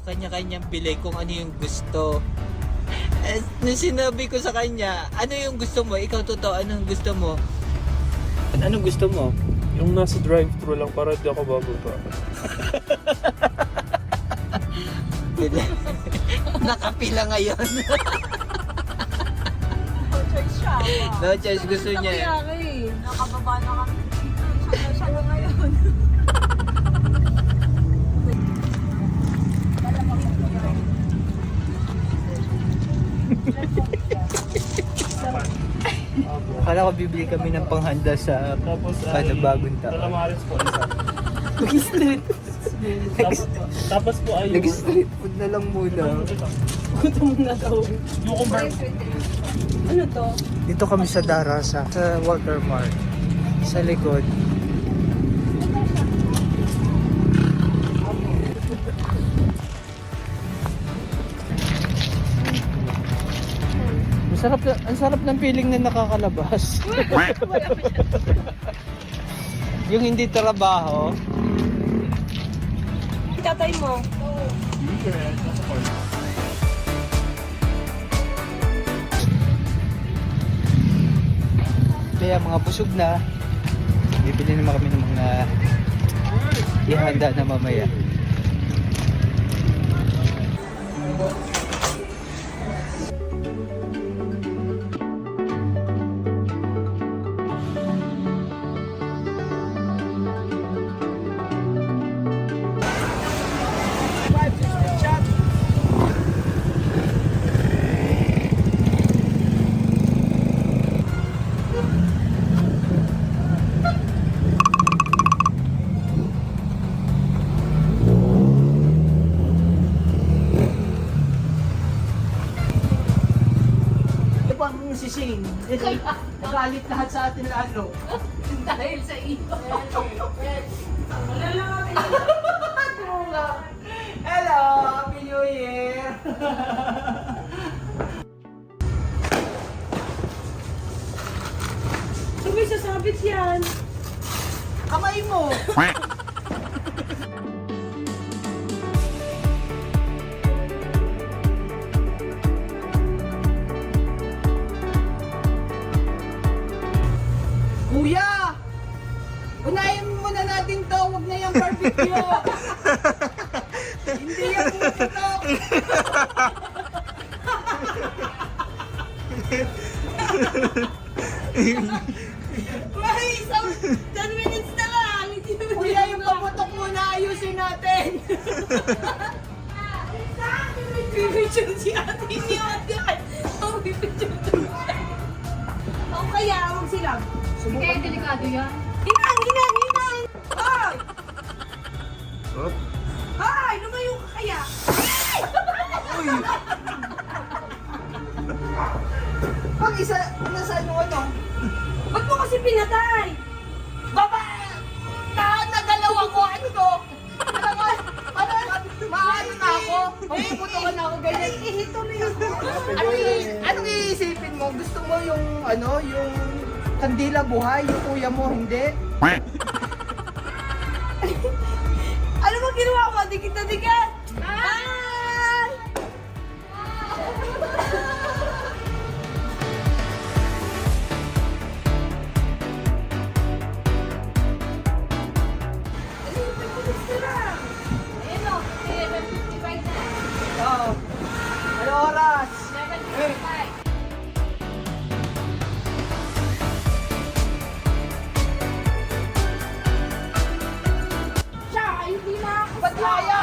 Kanya-kanyang bili kung ano yung gusto. Nung sinabi ko sa kanya, ano yung gusto mo? Ikaw totoo, anong gusto mo? Anong gusto mo? Yung nasa drive-thru lang para di ako bababa. Nakapila ngayon. No choice siya. No choice, gusto niya. Nakababa na kami. Siya na ngayon. Akala ko bibili kami ng panghanda sa Tapos bagong taon. Calamares po isa. Nag-street. Tapos po ay Nag-street food na lang muna. Gutom na daw. yung convert. Ano to? Dito kami sa Darasa, sa Watermark. Sa likod. Ang sarap ng feeling na nakakalabas. Yung hindi trabaho. Tatay mo. Kaya mga busog na, bibili naman kami ng mga ihanda na mamaya. Si Shane. Nagalit lahat sa atin lalo. Dahil sa iyo. Hello! Happy New Year! Sabay sasabit yan. Kamay mo! Kuya! Unahin muna natin to, huwag na yung barbecue! Hindi yan puputok! May isang 10 minutes na lang. Kuya, yung paputok muna ayusin natin! Pipicture si ate ni ate. Ang pipicture siya. O kaya, huwag sila. Kaya delikado yan. Inang! Ay! Op. Ay! Lumayo ka kaya! Uy! Pag isa, nasaan yung ano? Ba't mo kasi pinatay? Baba! Nagalaw ako! Ano to? Maano na ako? Mapuputukan ako ganyan. Ituloy ako. Anong iisipin mo? Gusto mo yung ano, yung kandila buhay, yung kuya mo hindi? Ano ba ginawa mo? Dikit na dikit! Ay! Ayun o, 11:55 na. Oo. Ano oras? 11:55. Siya, hindi na ako. Ba't ayaw